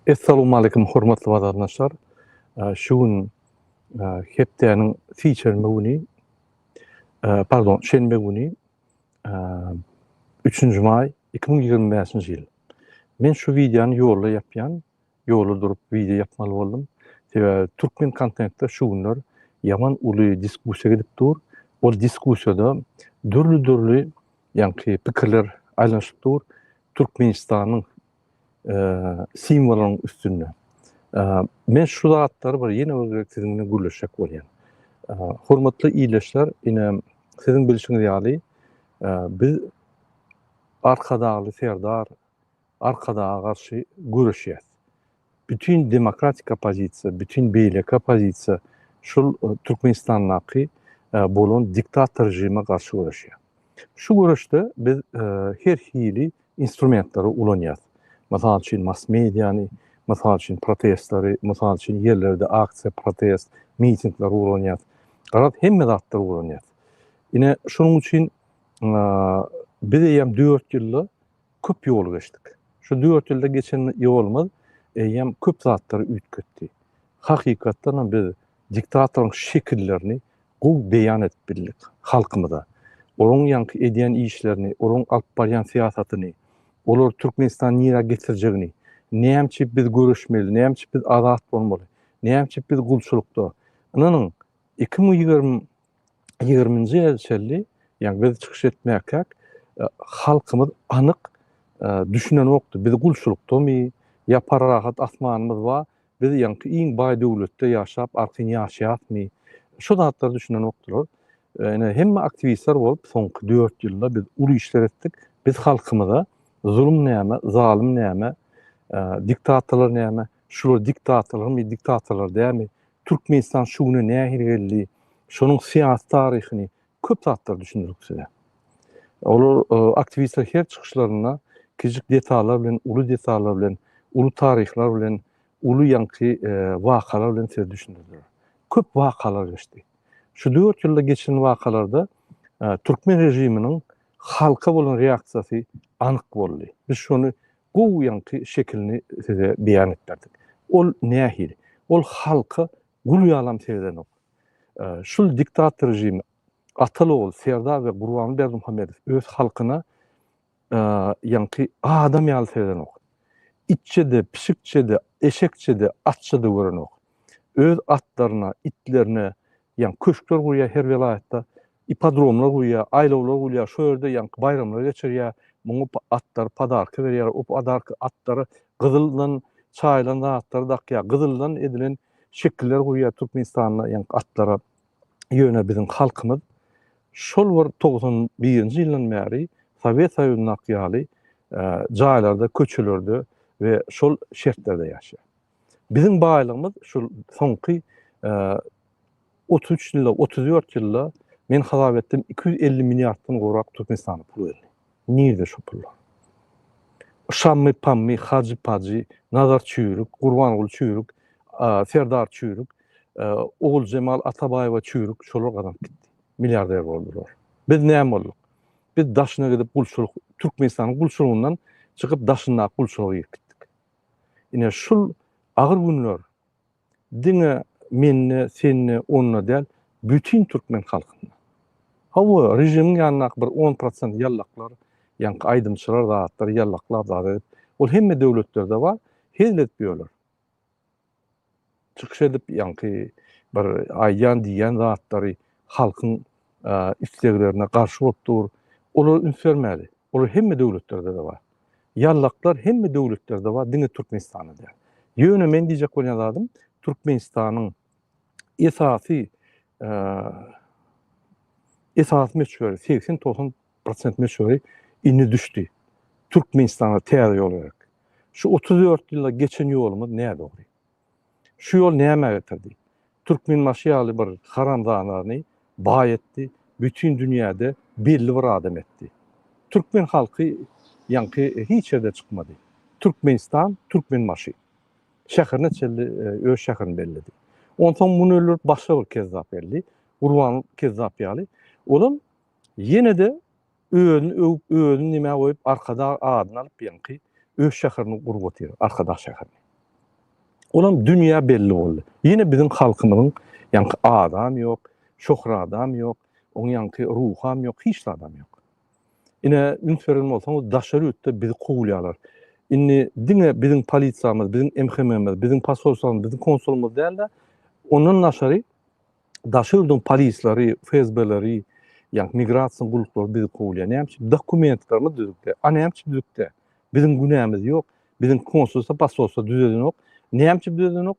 Assalamu alaikum hurmatly vatandaşlar. Şu gün hepdenin şenbe günü 3. may 2025 yıl. Men şu videonu ýolda ýapýan, ýolda durup video yapmaly boldum. Türkmen kontentde şu günler yaman uly diskussiýa gidip dur. O diskussiýada dürli ýa-ni pikirler aýlanyşyp dur. Türkmenistanyň simwolunyň üstünde. Men şu zatlary bir ýene sizinle gürleşek bolýan. Hormatly iýleşler, ine sizin bilişiňiz ýaly biz arkadagy serdar, arkadaga garşy güreşýär. Bütün demokratik opozisiýa, bütün beýlek opozisiýa şol Türkmenistanyňky bolan diktator rejime garşy güreşýär. Şu güreşde biz her hili instrumentlary ulanýar. Masal üçin mass mediany, masal üçin protestlary, masal üçin ýerlerde aksiýa, protest, mitingler ulanýar. Garat hemme zatlar ulanýar. Ine şonuň üçin biz hem 4 ýylda köp ýol geçdik. Şu 4 ýylda geçen ýolumyz hem köp zatlary üýtgetdi. Hakykatdan biz diktatorlyň şekillerini gowy beýan edip bildik halkymyza. Olaryň ýanky edýän işlerini, olaryň alyp barýan siýasatyny, olar Türkmenistan nira getirjegini, näçe biz görüşmeli, näçe biz azat bolmaly, näçe biz gulçulukda. Anyň 2020-nji ýyl şelli, ýani biz çykyş etmäkek halkymyz anyk düşünen okdy. Biz gulçulukdamy, ýa-parahat asmanymyz ba, biz ýanky iň baý döwletde ýaşap, arkyny ýaşaýatmy? Şu zatlar düşünen okdylar. Hemme aktivistler bolup soňky 4 ýylda biz uly işler etdik. Biz halkymyza zulüm näme, zalim näme, diktatorlar näme, şu diktatorlar dämi, Türkmenistan şuny nähir geldi, şonuň syýasy taryhyny köp zatlar düşündirdik size. Olar aktivistler her çykyşlaryna kiçik detallar bilen, uly detallar bilen, uly taryhlar bilen, uly ýanky wakalar bilen size düşündirdiler. Köp wakalar geçdi. Şu 4 ýylda geçen wakalarda Türkmen rejiminiň halka bolan reaksiýasy anyk boldy. Biz şonu gowy ýanky şekilini size beýan etdirdik. Ol nähir? Ol halka gulýalam sebeden ok. Şul diktator rejimi Atalogul, Serdar we Gurban Berdimuhammedow öz halkyna ýanky adam ýaly sebeden ok. İtçede, pişikçede, eşekçede, atçede gören ok. Öz atlaryna, itlerine ýani köşkler goýýar her vilayatda, ipodromlar goýýar, aýlawlar goýýar, şu ýerde ýanky bayramlar geçirýär, muňa atlar padarky berýär, o padarky atlary gyzyldan, çaýlan atlary dakýar, gyzyldan edilen şekiller goýýar Türkmenistanyň ýanky atlara ýöne biziň halkymyz şol bir 91-nji ýyldan bäri Sowet Soýuzyna ýaly jaýlarda, köçelerde we şol şertlerde ýaşaýar. Biziň baýlygymyz şol soňky 33 ýylda, 34 ýylda men hasap etdim 250 milliarddan gowrak Türkmenistanyň puly geldi. Nirde şu pullar? Şammy, Pammy, Hacı Pacı, Nazar Çüýrük, Gurbangul Çüýrük, Serdar Çüýrük, Ogul Cemal Atabaýewa Çüýrük şolar gadam gitdi. Milliarder boldular. Biz näme bolduk? Biz daşyna gidip gulçuluk, Türkmenistanyň gulçulugundan çykyp daşyna gulçuluga gitdik. Ine şul agyr günler diňe, menne, senne, onna däl, bütün Türkmen halkyna. Hawa rejimiň ýanyna bir 10% ýallaklar, ýanky aýdymçylar zatlar, ýallaklar zat. Ol hemme döwletlerde bar, hezletmiýorlar. Çykyş edip ýanky bir aýdan diýen zatlary halkyň isleglerine garşy bolup dur. Olar ünsürmädi. Olar hemme döwletlerde de bar. Ýallaklar hemme döwletlerde bar, diňe Türkmenistanyň. Ýöne men diýjek bolýan adam Türkmenistanyň esasy meşgul 80-90% meşgul inni düşdi. Türkmenistana täze ýol berek. Şu 34 ýylda geçen ýolumyz näde boldy? Şu ýol näme getirdi? Türkmen maşyaly bir haramzanany baý etdi, bütün dünýäde belli bir adam etdi. Türkmen halky ýanky hiç ýerde çykmady. Türkmenistan, Türkmen maşy. Şäherine çeldi, öz şäherini bellidi. Ondan muny öldürüp başga bir kezzap berdi. Gurban kezzap ýaly. Olam ýene de özüni nime goýup arkada adyny alyp ýanky öz şäherini gurup otyr, arkadaş şäherini. Olam dünya belli boldy. Yine bizim halkymyzyň ýanky adam ýok, şohra adam ýok, oň ýanky ruham ýok, hiç adam ýok. Ine ünferim bolsaň daşary ötde bizi gowulýarlar. Inni diňe bizim polisiýamyz, bizim MHM'miz, bizim pasolşalymyz, bizim konsulumyz däl-de onuň naşary daşyrdyň polisleri, FSB'leri, ýa-ni migrasiýa gulukları bizi gowulýar. Näme dokumentlarymyz düzükde. Näme düzükde. Bizim günämiz ýok, bizim konsulsa, pasolsa düzeden ok. Näme düzeden ok?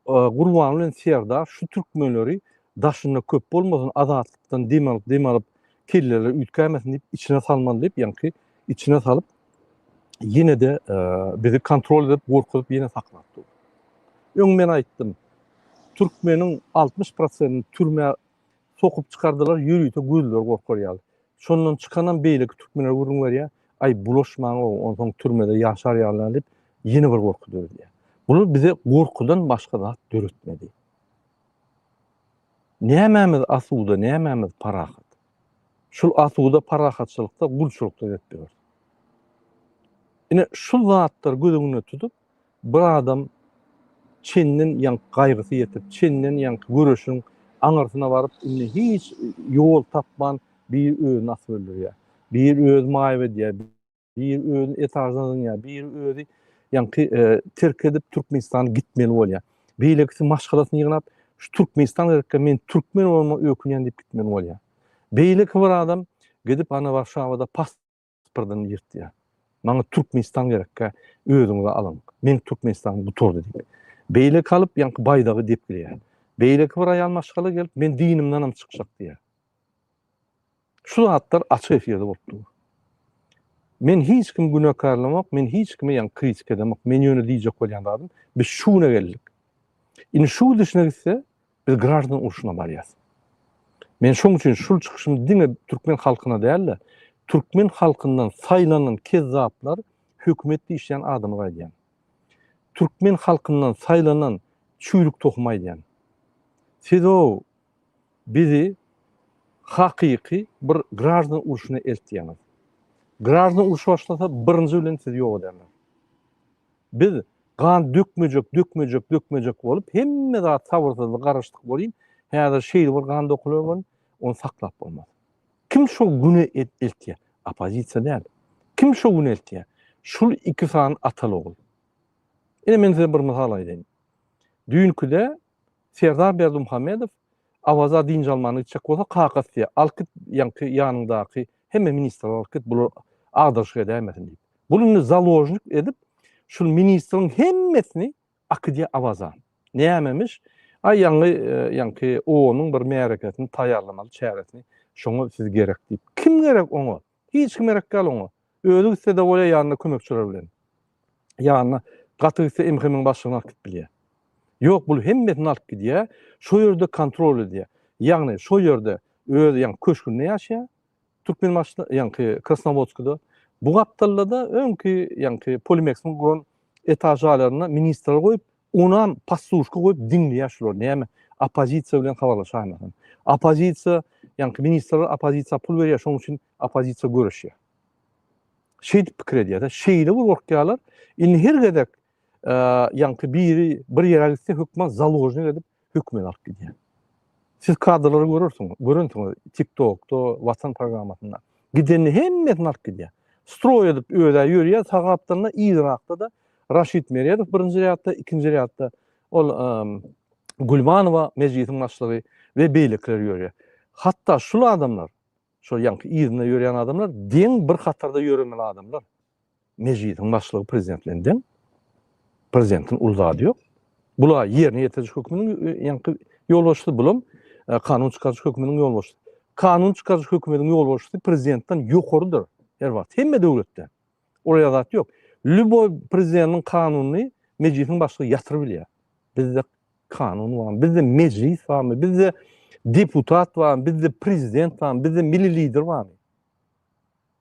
Gurban bilen Serdar şu türkmenleri daşyna köp bolmasyn azatlıkdan demalyp kellerler ütkämesin diýip içine salmaly diýip ýanky içine salyp yine de bizi kontrol edip gorkutup yine saklatdy. Öň men aýtdym. Türkmeniň 60% türme sokup çıkardılar, ýürüýte gözler gorkarýar. Şondan çıkanan beýleki türkmenler görüňler ýa, ay bulaşmaň oňsoň türmede ýaşarýarlar diýip yine bir gorku döwürdiýär. Bunu bize gorkudan başga zat döretmedi. Nämämiz asuda, nämämiz parahat. Şul asuda parahatçylykda, gulçulykda etdiler. Ine şu zatlar gözüňe tutup bir adam çennin ýanky gaýrysy ýetip, çennin ýanky görüşüň aňarsyna baryp indi hiç ýol tapman bir öz nasıl öldürýär. Bir öz maýyp edýär, bir öz etajadan ýa, bir özi ýanky terk edip Türkmenistana gitmeli bolýar. Beýlekisi maşgalasyny ýygnap, şu Türkmenistan gerek men türkmen bolma ökünýän diýip gitmeli bolýar. Beýleki bir adam gidip ana Warşawada pasportyny ýyrtýar. Maňa Türkmenistan gerekkä, özüňizi alın. Men Türkmenistanyň bu tordy diýip. Beýle kalıp ýanky baýdagy diýip bilýär. Beýleki bir aýal maşgala gelip men dinimden çykjak diýär. Şu zatlar açyk efirde bolupdy. Men hiç kim günahkarlamak, men hiç kime ýa-ni kritik edemek, men ýöne diýjek bolýan adam, biz şuna geldik. Indi şu dışına gitse, biz grajdan uruşuna barýas. Men şoň üçin şul çykyşymy diňe türkmen halkyna däl-de, türkmen halkyndan saýlanan kezzaplar hökümetde işleyen adamy gaýdýan. Türkmen halkyndan saýlanan çüýlük tohmaýdýan. Siz o bizi hakyky bir grajdan uruşuna eltýäňiz. Grajdan uruş başlasa birinji bilen siz ýok edenler. Biz gan dökmejek bolup hemme zat sabırsyzlyk garaşdyk bolýyn. Häzir şeýle bir gan dokular bolan, onu saklap bolmaz. Kim şo güne eltýär? Opozisiýa däl. Kim şo güne eltýär? Şul iki san atalogul. Ine men size bir mysal aýdyn. Dünküde Serdar Berdimuhammedow awaza diňe almany çek bolsa kakasy alkyt ýanyndaky hemme ministrler alkyt bu adaşga dämesin diýip. Bunu zalojnik edip şul ministrliň hemmesini akydýa awaza. Nämemiş? Ay ýanky onuň bir mereketini taýýarlamaly çäretini şoňa siz gerek diýip. Kim gerek oňa? Hiç kim gerek gal oňa. Özü ise de bolýar ýanyna kömekçiler bilen. Ýanyna gatysa MHM'niň başlygyna alkyp bilýär. Yok bu hemmesini alıp gidýär, şo ýerde kontrol edýär. Ýagny şo ýerde öz köşkünde ýaşaýar. Türkmen başly ýanky Krasnovodskda bu gapdallarda öňki Polimex'in guran etajalaryna ministrler goýup, onam passuşka goýup diňleýär şular. Näme? Opozisiýa bilen habarlaşýar. Opozisiýa ministrler opozisiýa pul berýär, şoň üçin opozisiýa görüşýär. Şeýle pikir edýär, şeýle bu gorkýarlar. Indi her gedek bir ýere gitse hökümet zalojnik edip hökümet alyp gidýär. Siz kadrlary görürsüňiz TikTok'da, WhatsApp programmasyna. Gideni hemmesini alyp gidýär. Stroy edip öýde ýürýär, sagaplarna Irakda da Raşid Merýedow birinji ýatda, ikinji ýatda ol Gulmanowa mejlisiň başlygy we beýlekler ýürýär. Hatda şul adamlar, şo ýanky ýürýän adamlar, deň bir hatarda ýöremeli adamlar. Mejlisiň başlygy prezidentlerinden, prezidentin ulzady ýok. Bular ýerine ýetirjek höküminiň ýanky ýolbaşçysy bulam, kanun çykarjak höküminiň ýolbaşçysy. Kanun çykarjak höküminiň ýolbaşçysy prezidentden ýokarydyr. Her wagt hemme döwletde. Oraya zat ýok. Lüboy prezidentiň kanuny mejlisiň başlygy ýatyryp bilýär. Bizde kanun var, bizde meclis var, bizde deputat var, bizde prezident var, bizde milli lider var.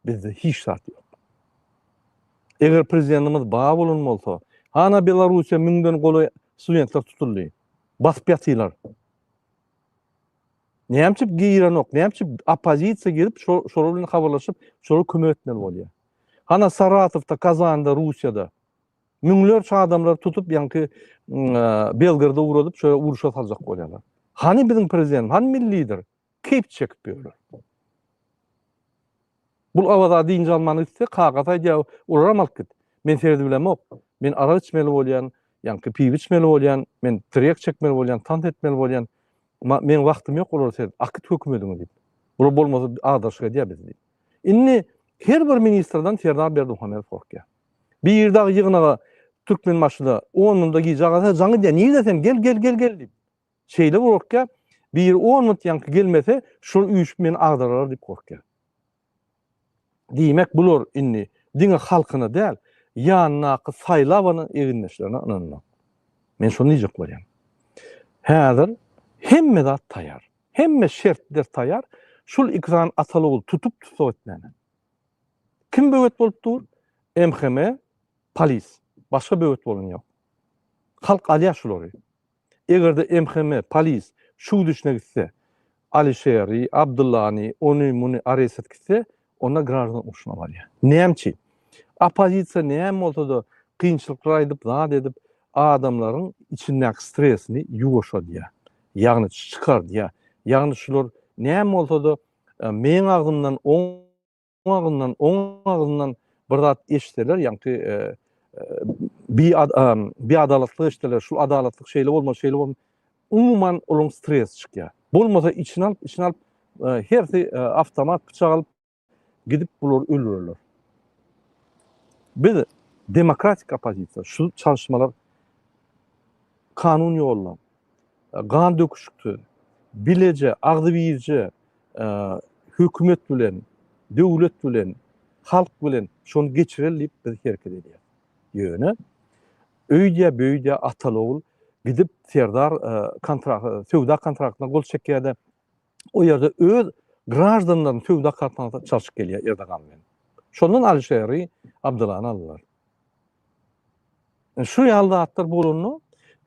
Bizde hiç zat ýok. Eger prezidentimiz bağ bolan bolsa, hana Belarusiýa 1000den goly studentler tutuldy. Basyp ýatylar. Näçip giýranok, näçip opozisiýa gelip şol bilen habarlaşyp, şol kömek etmeli bolýar. Hana Saratowda, Kazanda, Rusiýada Müňlerçe adamlar tutup ýanky Belgradda uradyp şöyle uruşa saljak bolýarlar. Hani bizim prezident, hani milli lider? Kep çekip berýär. Bul awada diňji almany iste kagaz aýdýar, ular amalk git. Men serdi bilemok. Men ara içmeli bolýan, ýanky piw içmeli bolýan, men trek çekmeli bolýan, tant etmeli bolýan. Men wagtym ýok ular serdi. Akyt hökümediňi diýip. Bular bolmasa adaşga diýär biz diýip. Inni her bir ministrden Serdar Berdimuhamedov korkýar. Bir ýerde ýygynaga Türkmen maşyna 10 munda giýjagasa jaňy diýär. Niýe desem gel diýip. Şeýle korkýar. Bir 10 minut ýanky gelmese şol üýüş meni agdarar diýip korkýar. Diýmek bular inni diňe halkyna däl, ýanynaky saýlawyny eginleşlerine ynanmak. Men şonu diýjek bolýam. Häzir hemme zat taýar. Hemme şertler taýar. Şol ikran atalygy tutup etmeli. Kim böwet bolup dur? MHM, polis. Başga böwet bolan ýok. Halk alýar şolary. Egerde MHM, polis şu düşüne gitse, Alişeri, Abdullahny, onu muny areset gitse, ona gраждан uşuna barýar. Näçe? Opozisiýa näme bolsa-da kynçylyklar aýdyp, zat edip, adamlaryň içindäki stresini ýuwaşa diýär. Ýagny çykar diýär. Ýagny şular näme bolsa-da meň agdymdan, oň agdymdan bir zat eşitler, ýanky bir adalatly eşitler, şu adalatlyk şeýle bolmaz, umuman olaň stres çykýar. Bolmasa içine alıp hersi avtomat bıçak alıp gidip bular öldürürler. Bir demokratik opozisiýa şu çalışmalar kanun ýolla, gan döküşükdi, bilece, agdy biýirje, hökümet bilen, döwlet bilen, halk bilen şonu geçirilip biz hereket edýär. Ýöne öýdýä atalogul gidip Serdar sowda kontraktyna gol çekýärde. O ýerde öz gражданlaryň sowda kontraktyna çalışyp gelýär Erdogan bilen. Şondan Alişeri Abdullahny aldylar. Şu ýalda atlar bolany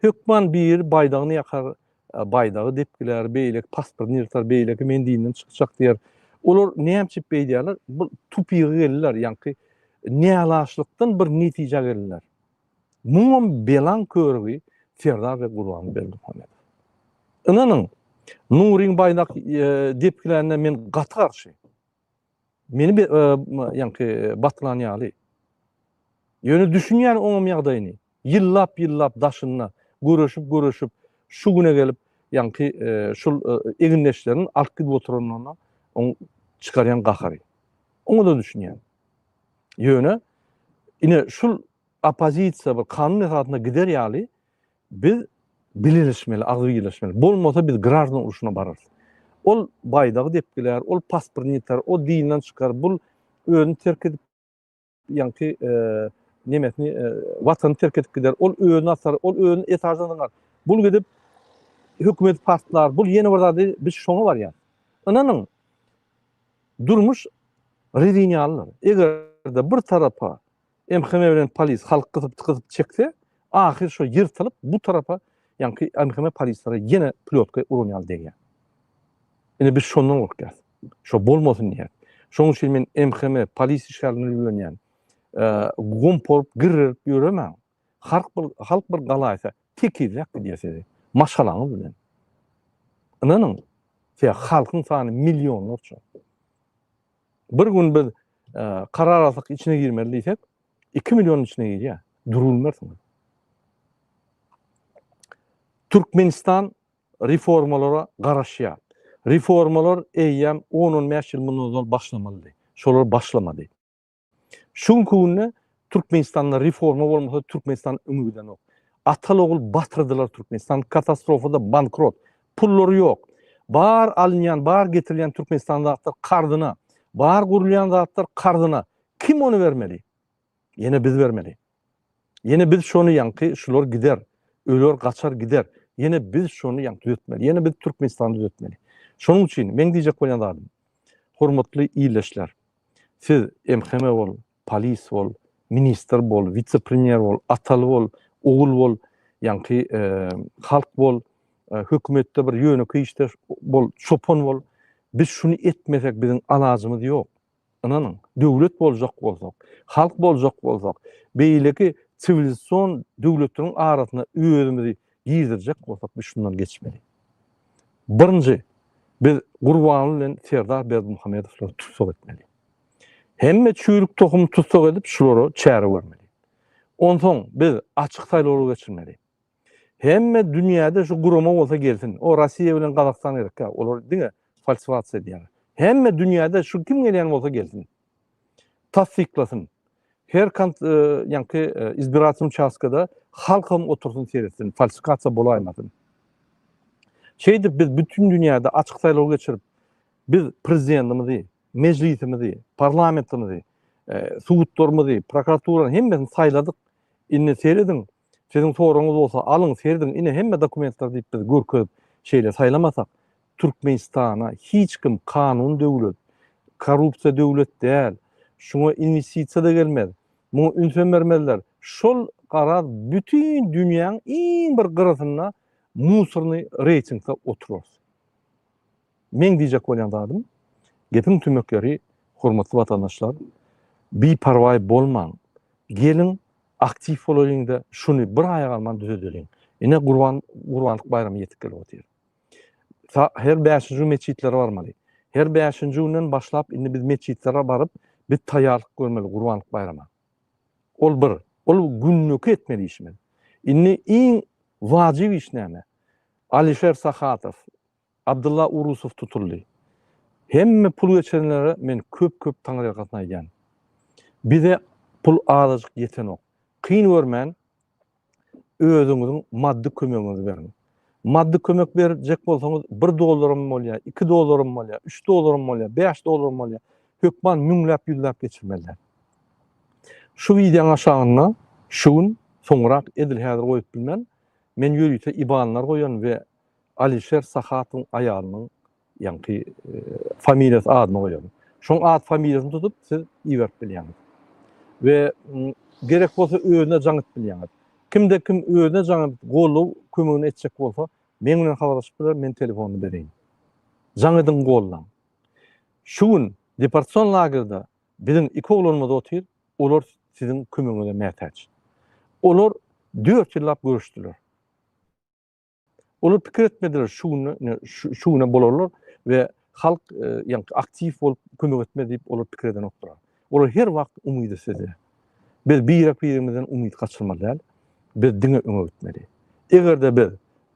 hökman bir baýdagyny ýakar, baýdagy depkiler, beýlek pasport nirtar, beýlek men diňden çykjak diýer. Olar näme beýdýärler? Bu tupiýe geldiler, ýanky nälaşlykdan bir netije geldiler. Muňam belan körügi Serdar Gurban Berdimuhamedov. Inanyň Nuriň baýdak depkilerine men gaty garşy. Meni ýanky batlanýaly. Ýöne düşünýär oňam ýagdaýyny. Ýyllap daşyna görüşüp şu güne gelip ýanky şol eginleşlerini alyp gidip oturanyna oň çykarýan gahary. Oňa da düşünýär. Ýöne ine şol opozisiýa bir kanun esatyna gider ýaly biz bileşmeli, agyrleşmeli. Bolmasa biz gраждан uruşuna bararys. Ol baýdagy depkiler, ol pasport nitar, o diňden çykar, bul öňü terk edip ýanky nemetni watany terk edip gider, ol öňü atar, ol öňü etajdan atar. Bul gidip hökümet partlar, bul ýene bir zady biz şoňa barýar. Ananyň durmuş rediniýalylar. Egerde bir tarapa MHM bilen polis halk kızıp çekse, ahir şu yırtılıp bu tarafa ýanky MHM polislere ýene plotka uranýar diýär. Ine biz şondan gorkýar. Şo bolmasyn diýär. Şoň üçin men MHM polis işgärlerini bilenýän. Gompor gürrüp ýöremän. Halk bir galaýsa tekizlik diýerse, maşalaňy bilen. Inanyň, halkyň sany milyonlarça. Bir gün biz kararlılık içine girmeliysek 2 milyon içine girýär. Durulmasyň. Türkmenistan reformalara garaşýar. Reformalar eýýäm 10-15 ýyl mundan başlamaly. Şolar başlamady. Şuňky günde Türkmenistanda reforma bolmasa Türkmenistan ümüden ok. Atalogul batyrdylar Türkmenistan, katastrofada bankrot. Pullary ýok. Bar alınýan, bar getirilýän Türkmenistanda kardyna, bar gurulýan zatlar kardyna. Kim onu vermeli? Yine biz vermeli. Yine biz şonu ýanky şular gider, öler gaçar gider. Yine biz şonu ýanky düzeltmeli. Yine biz Türkmenistandy düzeltmeli. Şonuň üçin men diýjek bolýan adam. Hormatly iýleşler. Siz MHM bol, polis bol, minister bol, vice-premier bol, ataly bol, ogul bol, ýanky halk bol, hökümetde bir ýöneki işte bol, çopon bol. Biz şunu etmesek biziň alajymyz ýok. Ananyň döwlet boljak bolsak, halk boljak bolsak, beýleki sivilizasyon döwletleriniň arasyna özümizi girdirjek bolsak biz şundan geçmeli. Birinji, biz Gurbanly bilen Serdar Berdimuhamedowlary tutsak etmeli. Hemme çüýrük tohumy tutsak edip şulara çäre bermeli. Onsoň biz açyk saýlawlara geçirmeli. Hemme dünýäde şu gurama bolsa gelsin. O Rossiýa bilen Gazakystan gerek. Olar diňe falsifasiýa diýär. Hemme dünýäde şu kim gelýän bolsa gelsin. Tasdiklasın. Her kant ýanky izbiratsyň участкада halkym otursun seretsin. Falsifasiýa bolaýmasyn. Şeýdip biz bütün dünýäde açyk saýlaw geçirip biz prezidentimizi, mejlisimizi, parlamentimizi, suwutlarymyzy, prokuraturany hemmesini saýladyk. Inne seredin. Sizin soruňyz bolsa alyň serdin. Ine hemme dokumentler diýip biz görkezip şeýle saýlamasak Türkmenistana hiç kim kanun döwlet, korrupsiýa döwlet däl. Şuna investisiýa da gelmez. Muňa ünsem bermezler. Şol garaz bütün dünýäň iň bir gyrasyna musurny reytingde oturar. Men diýjek bolýan zadym, gepin tümekleri, hormatly watandaşlar, biparway bolmaň. Gelin aktiv bolaýyň-da şuny bir aýa alman düzedeliň. Ine Gurbanlyk bayramy ýetip gelip otyr. Her 5-nji meçitler barmaly. Her 5-nji günden başlap indi biz meçitlere barıp bir taýýarlyk görmeli Gurbanlyk bayrama. Ol bir, ol günnük etmeli işmen. Inni iň wajyb iş näme? Alisher Sahatov, Abdullah Urusov tutuldy. Hemme pul geçenlere men köp taňry gatnaýan. Bize pul azajyk ýetenok. Kyn görmän özüňiziň maddi kömegiňizi berin. Maddi kömek berjek bolsaňyz $1 bolýar, $2 bolýar, $3 bolýar, $5 bolýar. Hökman müňläp ýüzläp geçirmeliler. Şu videoň aşagyna şuň soňrak edil häzir goýup bilmän, men ýörüýte ibanlar goýan we Alisher Sahatowyň aýalynyň ýanky familiýasy adyny goýan. Şoň ad familiýasyny tutup siz iýerip bilýäňiz. We gerek bolsa özüne jaňyt bilýäňiz. Kimde kim özüne jaňyt golu kömegini etjek bolsa, men bilen habarlaşyp biler, men telefonuny bereýin. Jaňydyň gollan. Şuň deportasyon lagerinde bizim 2 oglanymyz otyr, olar sizin kömegiňize mätäç. Olar 4 ýyllap görüşdiler. Olar pikir etmediler şuňa bolarlar we halk ýanky aktiv bolup kömek etme diýip olar pikir eden oklar. Olar her wagt umydy sezdi. Biz birimizden umyt gaçyrmaly. Biz diňe öňe gitmeli. Egerde biz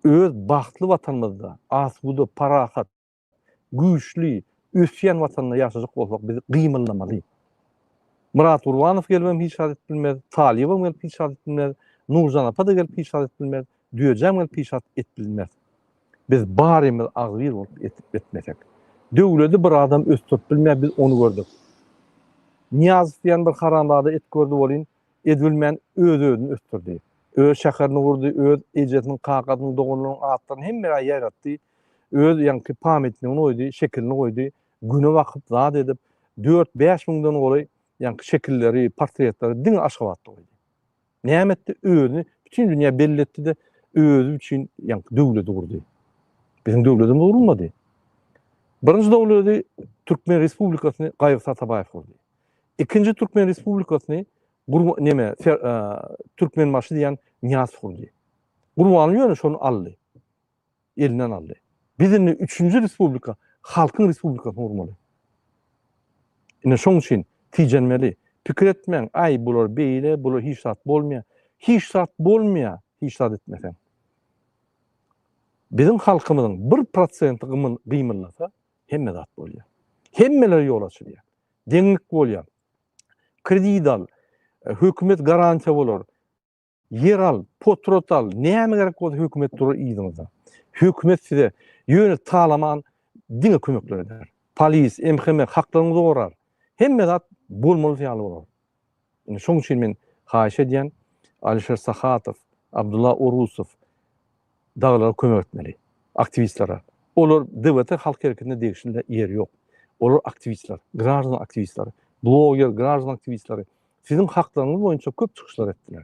öz bagtly watanymyzda asgudy parahat, güýçli, üsyan watanyna ýaşajak bolsak biz gymylnamaly. Murat Urbanov gelmem hiç adet bilmez, Talibem gelip hiç adet bilmez, Nurjan apa da gelip hiç adet bilmez, Düýejem gelip hiç adet bilmez. Biz barymyz agzir bolup etmesek. Döwleti bir adam östürip bilmez, biz onu gördük. Niyaz diýen bir haramlada et gördü bolyn, edilmän özüni östürdi. Öz şäherini gurdy, öz ejetiniň kakadyny, dogunyň atlaryny hemme ýaratdy. Öz ýanky pametini goýdy, şekilini goýdy. Güne wagt zat edip 4-5 müňden goly ýanky şekilleri, portretleri diňe aşgabatdy goýdy. Nämetde özüni bütün dünýä belletdi de özü üçin ýanky döwleti gurdy. Bizim döwletimiz gurulmady. Birinji döwleti Türkmen Respublikasyny Gaýyp Satabaýew gurdy. İkinci Türkmen Respublikasyny Türkmenbaşy diýen Niyaz gurdy. Gurbanly ýöne şonu aldy. Elinden aldy. Bizin 3-nji Respublika Halkyň Respublikasyny gurmaly. Ine şoň üçin tijenmeli. Pikir etmeň, ay bular beýle, bular hiç zat bolmaýar. Hiç zat bolmaýar, hiç zat etmesen. Bizim halkymyzyň 1% gymyllasa hemme zat bolýar. Hemmeler ýol açylýar. Deňlik bolýar. Kredit al, hökümet garantiya bolar. Yer al, potrot al, näme gerek bolsa hökümet durar ýygyňyzda. Hökümet size ýöne talaman diňe kömekler eder. Polis, MHM haklaryňyzy gorar. Hemme zat bolmaly ýaly bolar. Ine şoň üçin men haýyş edýän Alisher Sahatov, Abdullah Urusov daglara kömek etmeli. Aktivistlara. Olar dewlete halk hereketine degişinde ýeri ýok. Olar aktivistler, građan aktivistler, bloger, građan aktivistler sizin haklaryňyz boýunça köp çykyşlar etdiler.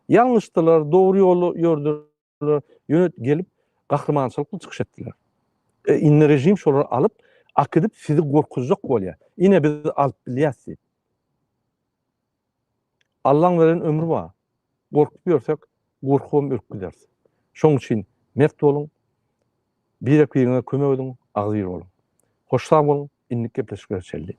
Ýalňyşdylar, dogry ýolu ýördüler, ýönet gelip gahrmançylykly çykyş etdiler. Inne rejim şolary alyp akydyp sizi gorkuzjak bolýar. Ine biz alyp bilýäsiz. Allahyň beren ömrü bar. gorkup ýörsek gorkuwam ölüp gidersiň. Şoň üçin mert boluň, bir-ekbiňize kömek ediň, agzyr boluň. Hoşsam boluň, indik gepleşip görüşeli.